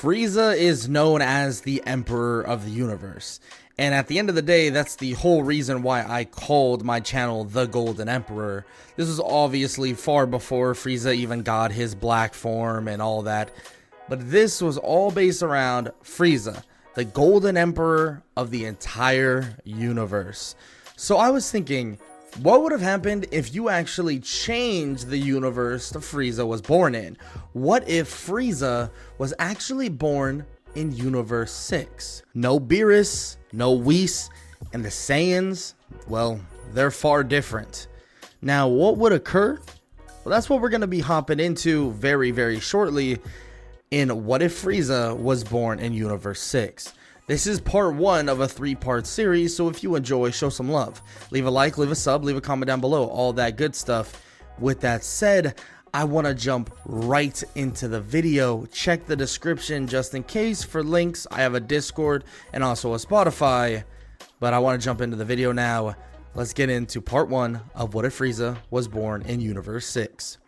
Frieza is known as the Emperor of the Universe, and at the end of the day, that's the whole reason why I called my channel The Golden Emperor. This was obviously far before Frieza even got his black form and all that, but this was all based around Frieza, the Golden Emperor of the entire universe. So I was thinking, what would have happened if you actually changed the universe that Frieza was born in? What if Frieza was actually born in Universe 6? No Beerus, no Whis, and the Saiyans, well, they're far different. Now, what would occur? Well, that's what we're going to be hopping into very, very shortly in What If Frieza Was Born in Universe 6. This is part 1 of a 3-part series, so if you enjoy, show some love. Leave a like, leave a sub, leave a comment down below, all that good stuff. With that said, I want to jump right into the video. Check the description just in case for links. I have a Discord and also a Spotify, but I want to jump into the video now. Let's get into part 1 of What If Frieza Was Born in Universe 6.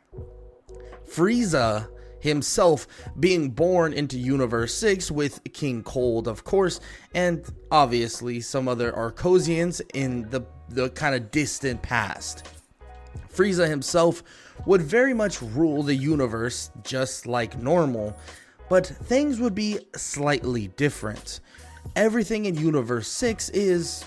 Frieza himself being born into Universe 6 with King Cold, of course, and obviously some other Arcosians in the kind of distant past. Frieza himself would very much rule the universe just like normal, but things would be slightly different. Everything in Universe 6 is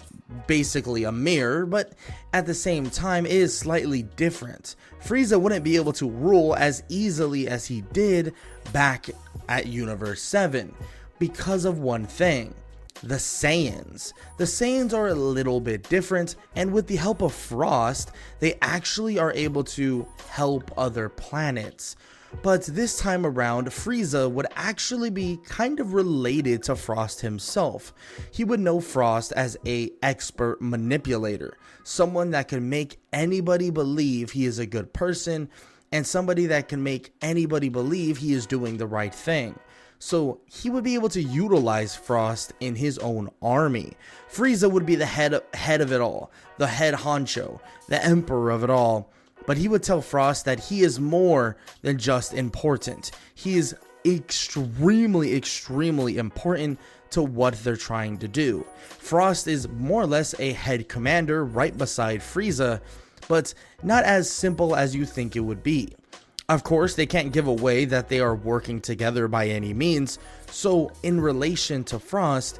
basically a mirror, but at the same time is slightly different. Frieza wouldn't be able to rule as easily as he did back at Universe 7 because of one thing: the Saiyans. The Saiyans are a little bit different, and with the help of Frost, they actually are able to help other planets. But this time around, Frieza would actually be kind of related to Frost himself. He would know Frost as an expert manipulator, someone that can make anybody believe he is a good person, and somebody that can make anybody believe he is doing the right thing. So he would be able to utilize Frost in his own army. Frieza would be the head of it all, the head honcho, the emperor of it all. But he would tell Frost that he is more than just important. He is extremely, extremely important to what they're trying to do. Frost is more or less a head commander right beside Frieza, but not as simple as you think it would be. Of course, they can't give away that they are working together by any means, so in relation to Frost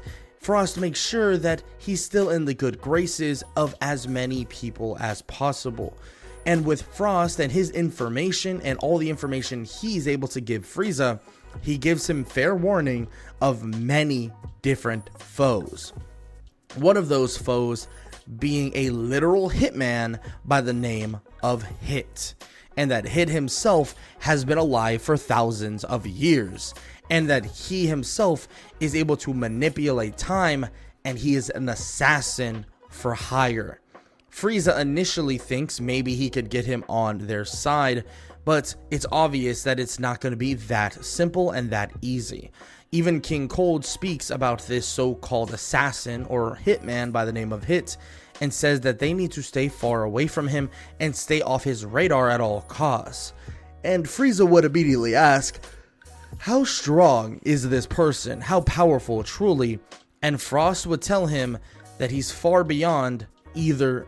makes sure that he's still in the good graces of as many people as possible. And with Frost and his information and all the information he's able to give Frieza, he gives him fair warning of many different foes. One of those foes being a literal hitman by the name of Hit. And that Hit himself has been alive for thousands of years. And that he himself is able to manipulate time, and he is an assassin for hire. Frieza initially thinks maybe he could get him on their side, but it's obvious that it's not going to be that simple and that easy. Even King Cold speaks about this so-called assassin or hitman by the name of Hit, and says that they need to stay far away from him and stay off his radar at all costs. And Frieza would immediately ask, how strong is this person? How powerful truly? And Frost would tell him that he's far beyond either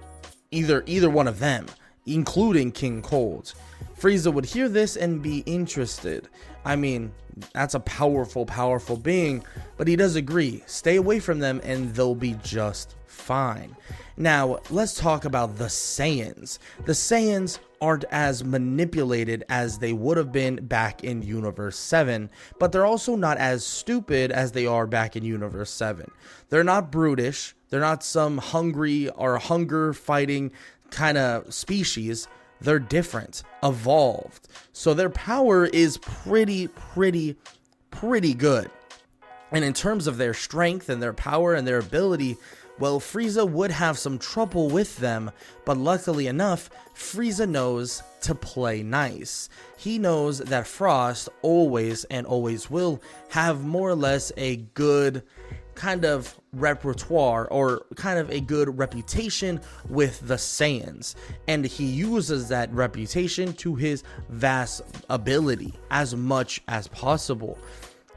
one of them, including King Cold. Frieza would hear this and be interested. I mean, that's a powerful being, but he does agree. Stay away from them and they'll be just fine. Now, let's talk about the Saiyans. The Saiyans aren't as manipulated as they would have been back in Universe 7, but they're also not as stupid as they are back in Universe 7. They're not brutish. They're not some hungry or hunger fighting kind of species. They're different, evolved. So their power is pretty good. And in terms of their strength and their power and their ability, well, Frieza would have some trouble with them, but luckily enough, Frieza knows to play nice. He knows that Frost always and always will have more or less a good kind of repertoire or kind of a good reputation with the Saiyans, and he uses that reputation to his vast ability as much as possible.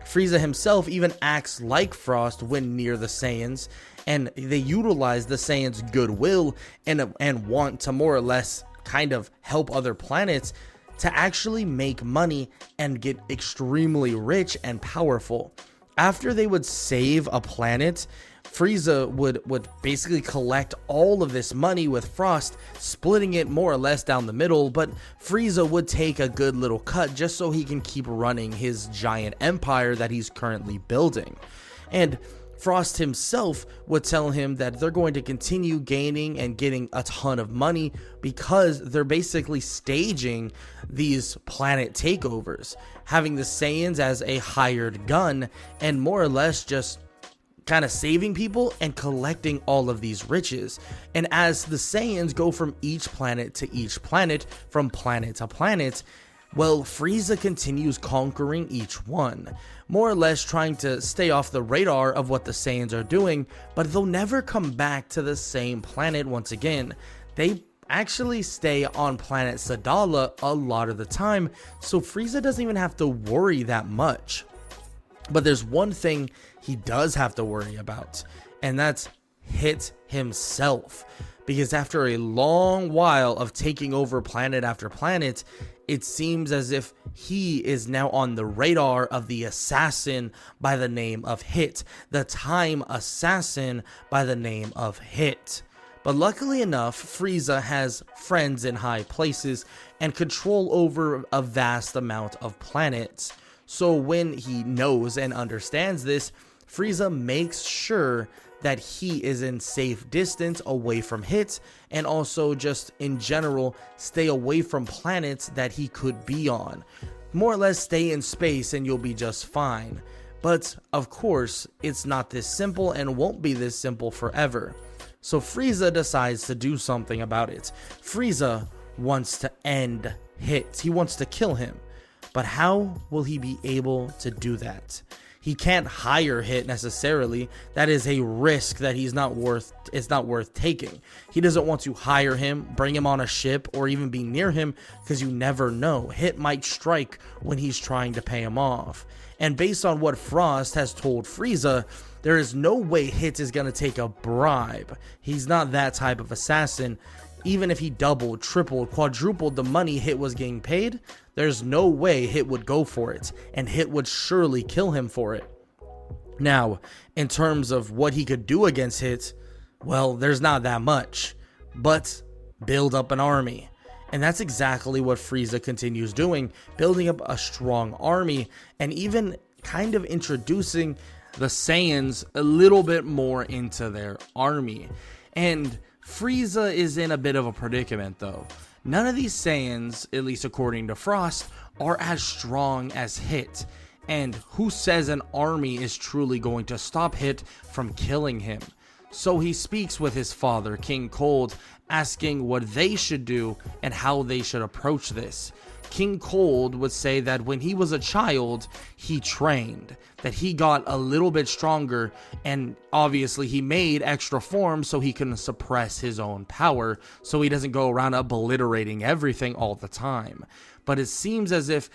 Frieza himself even acts like Frost when near the Saiyans, and they utilize the Saiyans' goodwill and want to more or less kind of help other planets to actually make money and get extremely rich and powerful. After they would save a planet, Frieza would basically collect all of this money with Frost, splitting it more or less down the middle, but Frieza would take a good little cut just so he can keep running his giant empire that he's currently building. And Frost himself would tell him that they're going to continue gaining and getting a ton of money because they're basically staging these planet takeovers, having the Saiyans as a hired gun and more or less just kind of saving people and collecting all of these riches. And as the Saiyans go from each planet to each planet, from planet to planet, well, Frieza continues conquering each one, more or less trying to stay off the radar of what the Saiyans are doing, but they'll never come back to the same planet once again. They actually stay on planet Sadala a lot of the time, so Frieza doesn't even have to worry that much. But there's one thing he does have to worry about, and that's Hit himself. Because after a long while of taking over planet after planet, it seems as if he is now on the radar of the assassin by the name of Hit, the time assassin by the name of Hit. But luckily enough, Frieza has friends in high places and control over a vast amount of planets. So when he knows and understands this, Frieza makes sure that he is in safe distance away from Hit, and also just in general stay away from planets that he could be on. More or less stay in space and you'll be just fine. But of course, it's not this simple and won't be this simple forever. So Frieza decides to do something about it. Frieza wants to end Hit. He wants to kill him. But how will he be able to do that? He can't hire Hit necessarily. That is a risk that it's not worth taking. He doesn't want to hire him, bring him on a ship, or even be near him, because you never know. Hit might strike when he's trying to pay him off. And based on what Frost has told Frieza, there is no way Hit is going to take a bribe. He's not that type of assassin. Even if he doubled, tripled, quadrupled the money Hit was getting paid, there's no way Hit would go for it, and Hit would surely kill him for it. Now, in terms of what he could do against Hit, well, there's not that much, but build up an army. And that's exactly what Frieza continues doing, building up a strong army, and even kind of introducing the Saiyans a little bit more into their army. And Frieza is in a bit of a predicament though. None of these Saiyans, at least according to Frost, are as strong as Hit. And who says an army is truly going to stop Hit from killing him? So he speaks with his father, King Cold, asking what they should do and how they should approach this. King Cold would say that when he was a child, he trained, that he got a little bit stronger, and obviously he made extra forms so he can suppress his own power, so he doesn't go around obliterating everything all the time. But it seems as if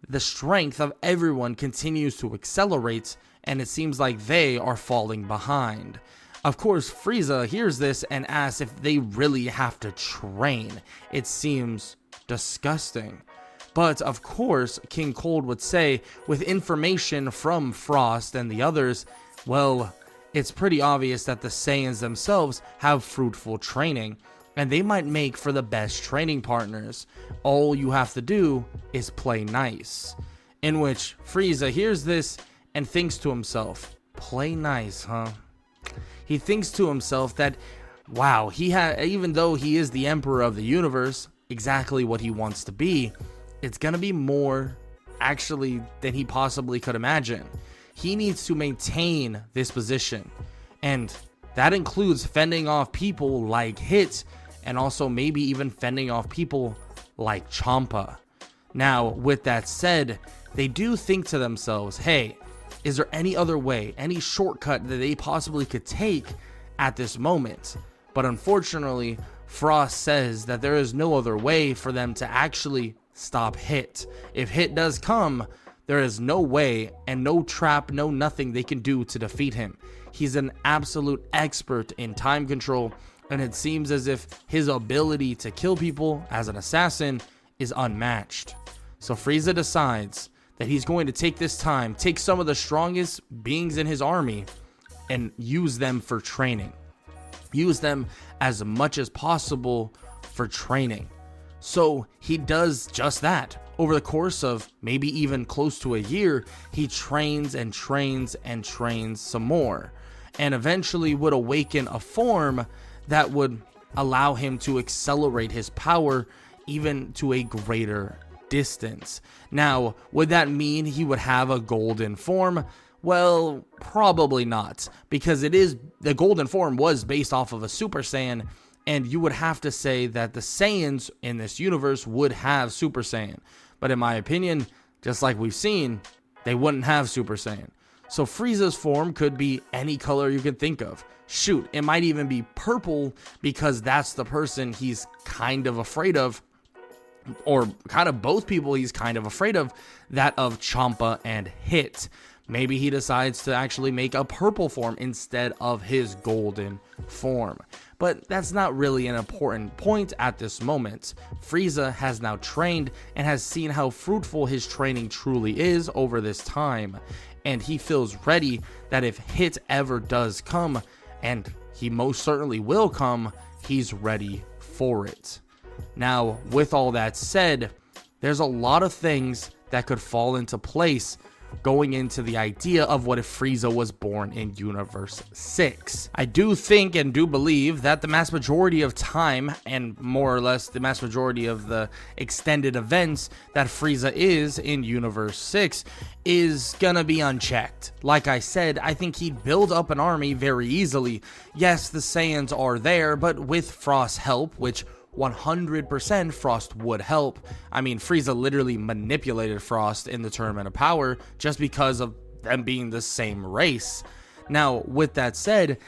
the strength of everyone continues to accelerate, and it seems like they are falling behind. Of course, Frieza hears this and asks if they really have to train. It seems disgusting. But of course, King Cold would say, with information from Frost and the others, well, it's pretty obvious that the Saiyans themselves have fruitful training, and they might make for the best training partners. All you have to do is play nice. In which Frieza hears this and thinks to himself, play nice, huh? He thinks to himself that, wow, even though he is the Emperor of the universe, exactly what he wants to be, it's gonna be more actually than he possibly could imagine. He needs to maintain this position, and that includes fending off people like Hit, and also maybe even fending off people like Champa. Now, with that said, they do think to themselves, hey, is there any other way, any shortcut that they possibly could take at this moment? But unfortunately, Frost says that there is no other way for them to actually stop Hit. If Hit does come, There is no way and no trap, no nothing they can do to defeat him. He's an absolute expert in time control, and it seems as if his ability to kill people as an assassin is unmatched. So Frieza decides that he's going to take this time, take some of the strongest beings in his army, and use them for training. Use them as much as possible for training. So he does just that. Over the course of maybe even close to a year, he trains and trains and trains some more, and eventually would awaken a form that would allow him to accelerate his power even to a greater distance. Now, would that mean he would have a golden form? Well, probably not, because the golden form was based off of a Super Saiyan, and you would have to say that the Saiyans in this universe would have Super Saiyan. But in my opinion, just like we've seen, they wouldn't have Super Saiyan. So Frieza's form could be any color you can think of. Shoot, it might even be purple, because that's the person he's kind of afraid of, or kind of both people he's kind of afraid of, that of Champa and Hit. Maybe he decides to actually make a purple form instead of his golden form. But that's not really an important point at this moment. Frieza has now trained and has seen how fruitful his training truly is over this time. And he feels ready that if Hit ever does come, and he most certainly will come, he's ready for it. Now, with all that said, there's a lot of things that could fall into place going into the idea of what if Frieza was born in Universe 6. I do think and do believe that the mass majority of time, and more or less the mass majority of the extended events that Frieza is in Universe 6 is gonna be unchecked. Like I said, I think he'd build up an army very easily. Yes, the Saiyans are there, but with Frost's help, which 100% Frost would help. I mean, Frieza literally manipulated Frost in the Tournament of Power just because of them being the same race. Now, with that said,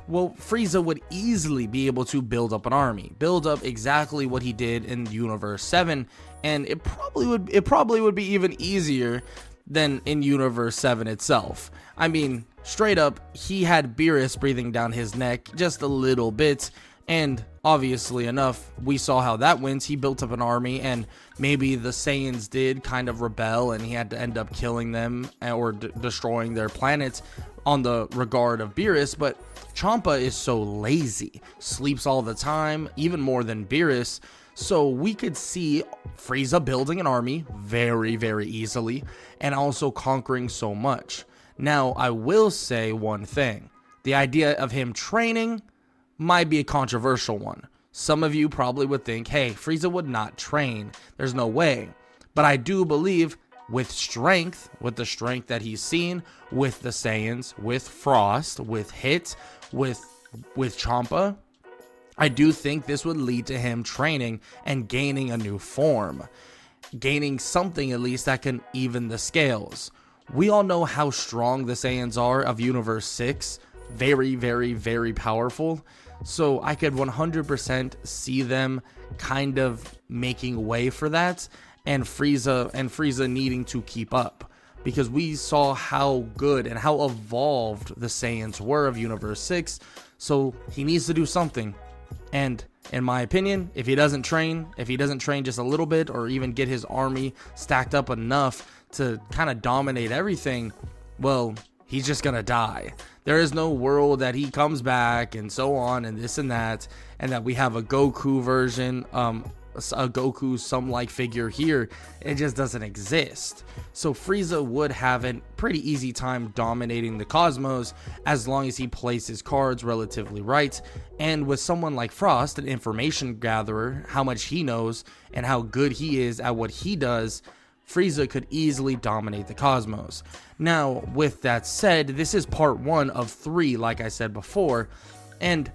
well, Frieza would easily be able to build up an army, build up exactly what he did in Universe 7, and it probably would be even easier than in Universe 7 itself. I mean, straight up, he had Beerus breathing down his neck just a little bit, and obviously enough, we saw how that went. He built up an army, and maybe the Saiyans did kind of rebel, and he had to end up killing them or destroying their planets on the regard of Beerus. But Champa is so lazy, sleeps all the time, even more than Beerus. So we could see Frieza building an army very, very easily, and also conquering so much. Now, I will say one thing. The idea of him training might be a controversial one. Some of you probably would think, hey, Frieza would not train. There's no way. But I do believe with strength, with the strength that he's seen, with the Saiyans, with Frost, with Hit, with Champa, I do think this would lead to him training and gaining a new form. Gaining something at least that can even the scales. We all know how strong the Saiyans are of Universe 6. Very, very, very powerful. So I could 100% see them kind of making way for that, and Frieza needing to keep up, because we saw how good and how evolved the Saiyans were of Universe 6. So he needs to do something. And in my opinion, if he doesn't train just a little bit, or even get his army stacked up enough to kind of dominate everything, well, he's just gonna die. There is no world that he comes back and so on and this and that we have a Goku version, a Goku some-like figure here. It just doesn't exist. So Frieza would have a pretty easy time dominating the cosmos as long as he plays his cards relatively right. And with someone like Frost, an information gatherer, how much he knows and how good he is at what he does, Frieza could easily dominate the cosmos. Now, with that said, this is part 1 of 3, like I said before, and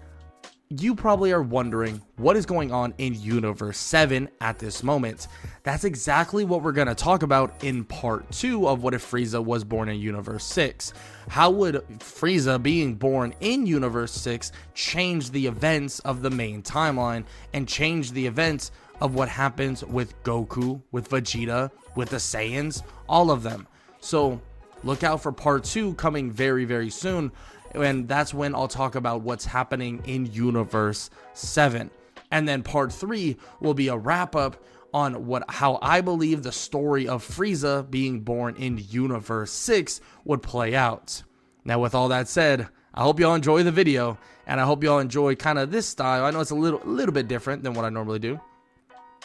you probably are wondering what is going on in Universe 7 at this moment. That's exactly what we're going to talk about in part 2 of what if Frieza was born in Universe 6. How would Frieza being born in Universe 6 change the events of the main timeline and change the events of what happens with Goku, with Vegeta, with the Saiyans, all of them. So look out for part 2 coming very, very soon. And that's when I'll talk about what's happening in Universe 7. And then part 3 will be a wrap up on how I believe the story of Frieza being born in Universe 6 would play out. Now, with all that said, I hope y'all enjoy the video, and I hope y'all enjoy kind of this style. I know it's a little bit different than what I normally do.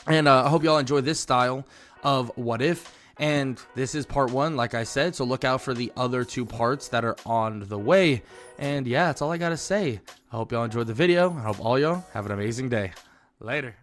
And I hope y'all enjoy this style of What If. And this is part 1, like I said, so look out for the other 2 parts that are on the way. And yeah, that's all I gotta say. I hope y'all enjoyed the video. I hope all y'all have an amazing day. Later.